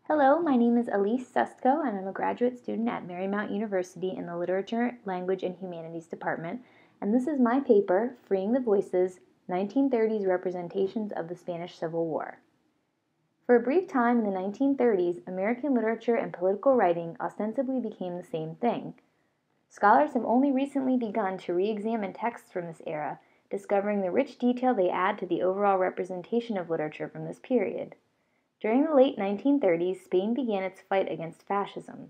Hello, my name is Elise Sustko, and I'm a graduate student at Marymount University in the Literature, Language, and Humanities Department, and this is my paper, Freeing the Voices, 1930s Representations of the Spanish Civil War. For a brief time in the 1930s, American literature and political writing ostensibly became the same thing. Scholars have only recently begun to re-examine texts from this era, discovering the rich detail they add to the overall representation of literature from this period. During the late 1930s, Spain began its fight against fascism.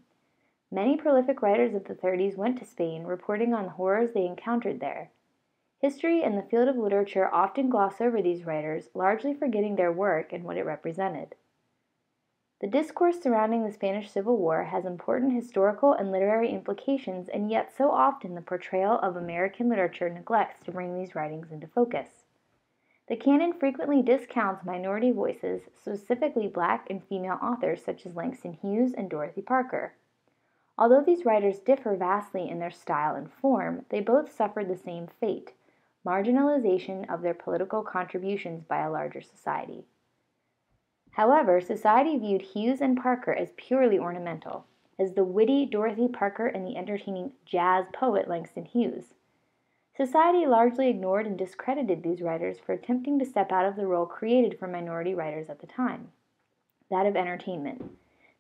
Many prolific writers of the 30s went to Spain, reporting on the horrors they encountered there. History and the field of literature often gloss over these writers, largely forgetting their work and what it represented. The discourse surrounding the Spanish Civil War has important historical and literary implications, and yet so often the portrayal of American literature neglects to bring these writings into focus. The canon frequently discounts minority voices, specifically black and female authors such as Langston Hughes and Dorothy Parker. Although these writers differ vastly in their style and form, they both suffered the same fate: marginalization of their political contributions by a larger society. However, society viewed Hughes and Parker as purely ornamental, as the witty Dorothy Parker and the entertaining jazz poet Langston Hughes. Society largely ignored and discredited these writers for attempting to step out of the role created for minority writers at the time, that of entertainment.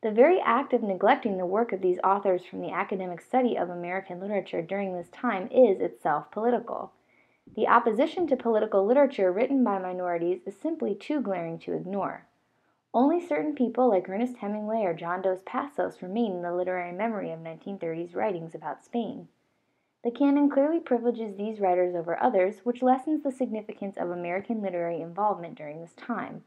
The very act of neglecting the work of these authors from the academic study of American literature during this time is itself political. The opposition to political literature written by minorities is simply too glaring to ignore. Only certain people like Ernest Hemingway or John Dos Passos remain in the literary memory of 1930s writings about Spain. The canon clearly privileges these writers over others, which lessens the significance of American literary involvement during this time.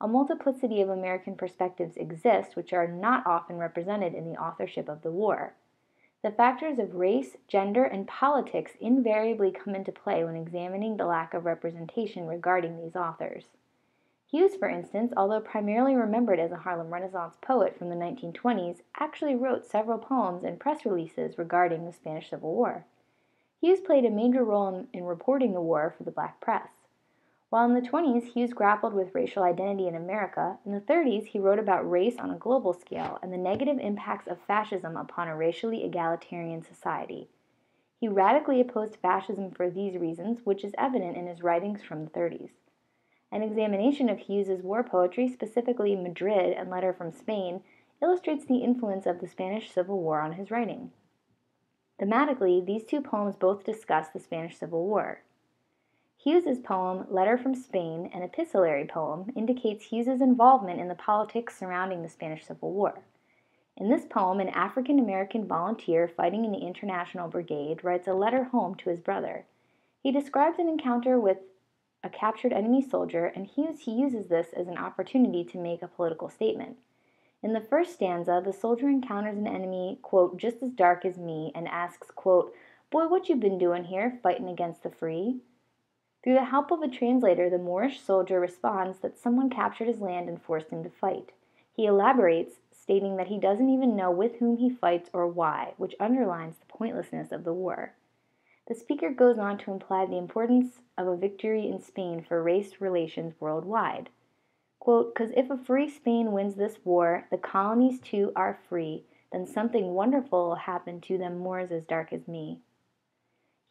A multiplicity of American perspectives exist, which are not often represented in the authorship of the war. The factors of race, gender, and politics invariably come into play when examining the lack of representation regarding these authors. Hughes, for instance, although primarily remembered as a Harlem Renaissance poet from the 1920s, actually wrote several poems and press releases regarding the Spanish Civil War. Hughes played a major role in reporting the war for the black press. While in the 20s, Hughes grappled with racial identity in America, in the 30s he wrote about race on a global scale and the negative impacts of fascism upon a racially egalitarian society. He radically opposed fascism for these reasons, which is evident in his writings from the 30s. An examination of Hughes's war poetry, specifically Madrid and Letter from Spain, illustrates the influence of the Spanish Civil War on his writing. Thematically, these two poems both discuss the Spanish Civil War. Hughes's poem, Letter from Spain, an epistolary poem, indicates Hughes's involvement in the politics surrounding the Spanish Civil War. In this poem, an African-American volunteer fighting in the International Brigade writes a letter home to his brother. He describes an encounter with a captured enemy soldier, and Hughes uses this as an opportunity to make a political statement. In the first stanza, the soldier encounters an enemy, quote, just as dark as me, and asks, quote, boy, what you been doing here, fighting against the free? Through the help of a translator, the Moorish soldier responds that someone captured his land and forced him to fight. He elaborates, stating that he doesn't even know with whom he fights or why, which underlines the pointlessness of the war. The speaker goes on to imply the importance of a victory in Spain for race relations worldwide. Quote, 'cause if a free Spain wins this war, the colonies too are free, then something wonderful will happen to them Moors as dark as me.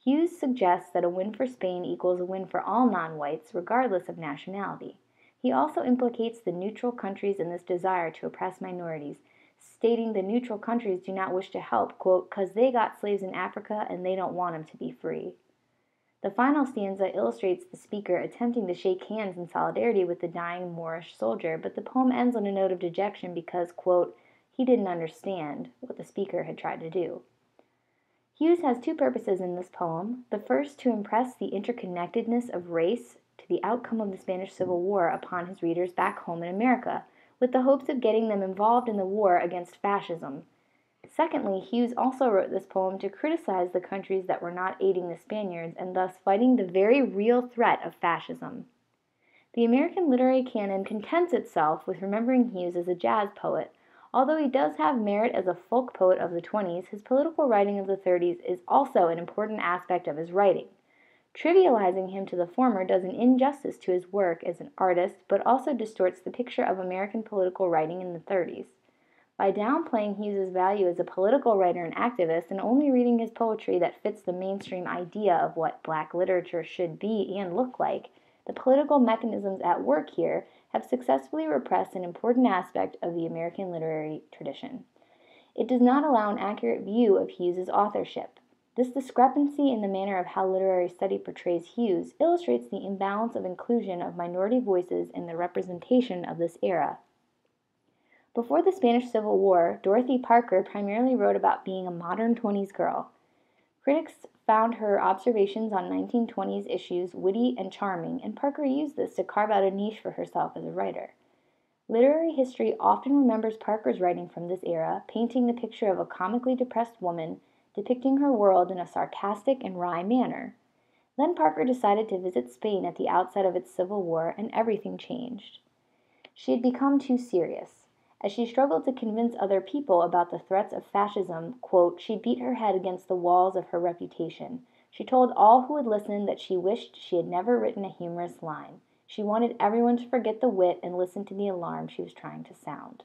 Hughes suggests that a win for Spain equals a win for all non-whites, regardless of nationality. He also implicates the neutral countries in this desire to oppress minorities, stating the neutral countries do not wish to help, quote, 'cause they got slaves in Africa and they don't want them to be free. The final stanza illustrates the speaker attempting to shake hands in solidarity with the dying Moorish soldier, but the poem ends on a note of dejection because, quote, he didn't understand what the speaker had tried to do. Hughes has two purposes in this poem. The first, to impress the interconnectedness of race to the outcome of the Spanish Civil War upon his readers back home in America, with the hopes of getting them involved in the war against fascism. Secondly, Hughes also wrote this poem to criticize the countries that were not aiding the Spaniards and thus fighting the very real threat of fascism. The American literary canon contents itself with remembering Hughes as a jazz poet. Although he does have merit as a folk poet of the 20s, his political writing of the 30s is also an important aspect of his writing. Trivializing him to the former does an injustice to his work as an artist, but also distorts the picture of American political writing in the 30s. By downplaying Hughes's value as a political writer and activist and only reading his poetry that fits the mainstream idea of what Black literature should be and look like, the political mechanisms at work here have successfully repressed an important aspect of the American literary tradition. It does not allow an accurate view of Hughes's authorship. This discrepancy in the manner of how literary study portrays Hughes illustrates the imbalance of inclusion of minority voices in the representation of this era. Before the Spanish Civil War, Dorothy Parker primarily wrote about being a modern 20s girl. Critics found her observations on 1920s issues witty and charming, and Parker used this to carve out a niche for herself as a writer. Literary history often remembers Parker's writing from this era, painting the picture of a comically depressed woman, depicting her world in a sarcastic and wry manner. Then Parker decided to visit Spain at the outset of its Civil War, and everything changed. She had become too serious. As she struggled to convince other people about the threats of fascism, quote, she beat her head against the walls of her reputation. She told all who would listen that she wished she had never written a humorous line. She wanted everyone to forget the wit and listen to the alarm she was trying to sound.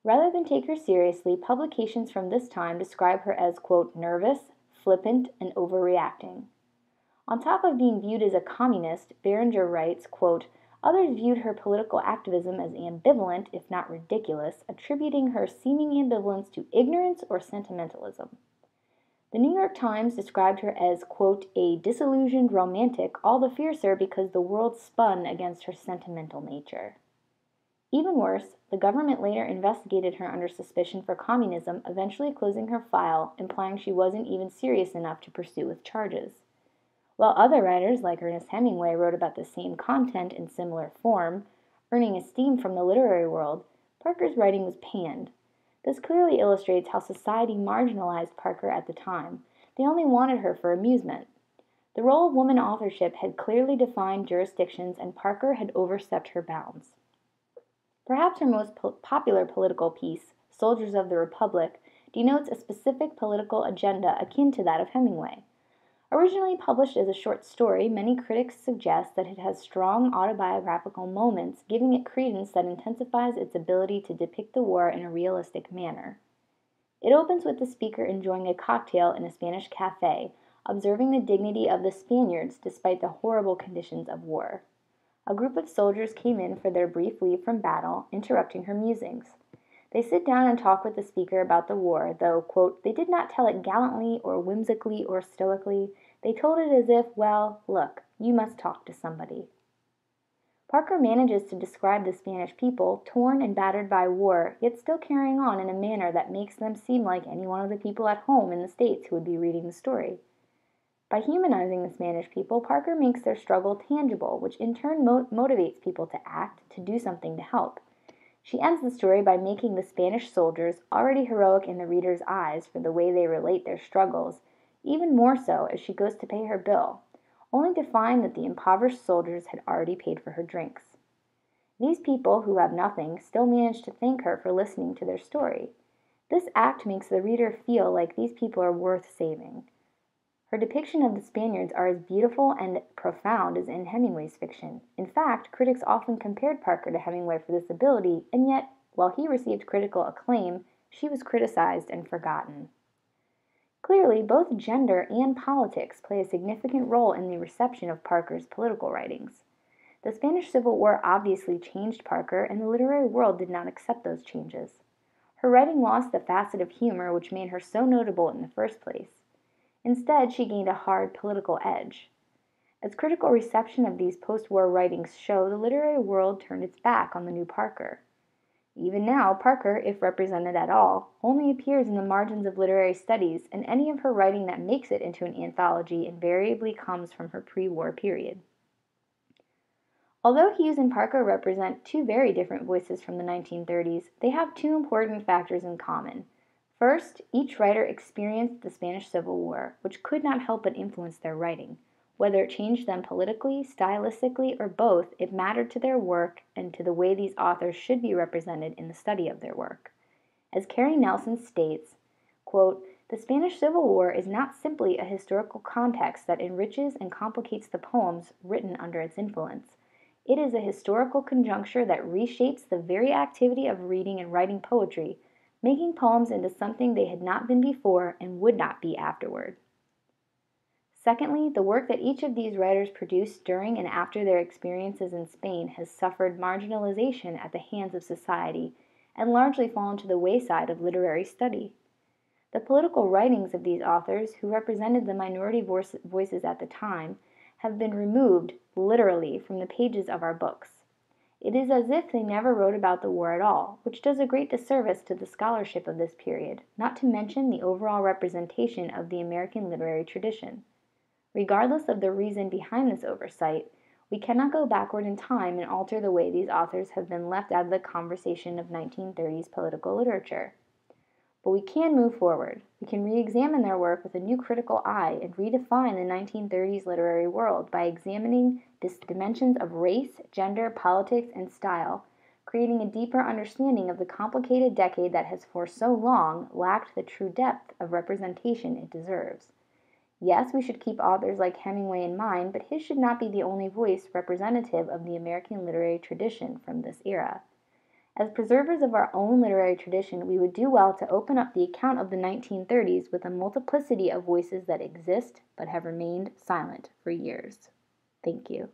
Rather than take her seriously, publications from this time describe her as, quote, nervous, flippant, and overreacting. On top of being viewed as a communist, Berenger writes, quote, others viewed her political activism as ambivalent, if not ridiculous, attributing her seeming ambivalence to ignorance or sentimentalism. The New York Times described her as, quote, a disillusioned romantic, all the fiercer because the world spun against her sentimental nature. Even worse, the government later investigated her under suspicion for communism, eventually closing her file, implying she wasn't even serious enough to pursue with charges. While other writers, like Ernest Hemingway, wrote about the same content in similar form, earning esteem from the literary world, Parker's writing was panned. This clearly illustrates how society marginalized Parker at the time. They only wanted her for amusement. The role of woman authorship had clearly defined jurisdictions, and Parker had overstepped her bounds. Perhaps her most popular political piece, Soldiers of the Republic, denotes a specific political agenda akin to that of Hemingway. Originally published as a short story, many critics suggest that it has strong autobiographical moments, giving it credence that intensifies its ability to depict the war in a realistic manner. It opens with the speaker enjoying a cocktail in a Spanish cafe, observing the dignity of the Spaniards despite the horrible conditions of war. A group of soldiers came in for their brief leave from battle, interrupting her musings. They sit down and talk with the speaker about the war, though, quote, they did not tell it gallantly or whimsically or stoically. They told it as if, well, look, you must talk to somebody. Parker manages to describe the Spanish people, torn and battered by war, yet still carrying on in a manner that makes them seem like any one of the people at home in the States who would be reading the story. By humanizing the Spanish people, Parker makes their struggle tangible, which in turn motivates people to act, to do something to help. She ends the story by making the Spanish soldiers, already heroic in the reader's eyes for the way they relate their struggles, even more so as she goes to pay her bill, only to find that the impoverished soldiers had already paid for her drinks. These people, who have nothing, still manage to thank her for listening to their story. This act makes the reader feel like these people are worth saving. Her depiction of the Spaniards are as beautiful and profound as in Hemingway's fiction. In fact, critics often compared Parker to Hemingway for this ability, and yet, while he received critical acclaim, she was criticized and forgotten. Clearly, both gender and politics play a significant role in the reception of Parker's political writings. The Spanish Civil War obviously changed Parker, and the literary world did not accept those changes. Her writing lost the facet of humor which made her so notable in the first place. Instead, she gained a hard political edge. As critical reception of these post-war writings show, the literary world turned its back on the new Parker. Even now, Parker, if represented at all, only appears in the margins of literary studies, and any of her writing that makes it into an anthology invariably comes from her pre-war period. Although Hughes and Parker represent two very different voices from the 1930s, they have two important factors in common. First, each writer experienced the Spanish Civil War, which could not help but influence their writing. Whether it changed them politically, stylistically, or both, it mattered to their work and to the way these authors should be represented in the study of their work. As Carrie Nelson states, quote, the Spanish Civil War is not simply a historical context that enriches and complicates the poems written under its influence. It is a historical conjuncture that reshapes the very activity of reading and writing poetry, making poems into something they had not been before and would not be afterward. Secondly, the work that each of these writers produced during and after their experiences in Spain has suffered marginalization at the hands of society and largely fallen to the wayside of literary study. The political writings of these authors, who represented the minority voices at the time, have been removed, literally, from the pages of our books. It is as if they never wrote about the war at all, which does a great disservice to the scholarship of this period, not to mention the overall representation of the American literary tradition. Regardless of the reason behind this oversight, we cannot go backward in time and alter the way these authors have been left out of the conversation of 1930s political literature. But we can move forward. We can re-examine their work with a new critical eye and redefine the 1930s literary world by examining the dimensions of race, gender, politics, and style, creating a deeper understanding of the complicated decade that has for so long lacked the true depth of representation it deserves. Yes, we should keep authors like Hemingway in mind, but his should not be the only voice representative of the American literary tradition from this era. As preservers of our own literary tradition, we would do well to open up the account of the 1930s with a multiplicity of voices that exist but have remained silent for years. Thank you.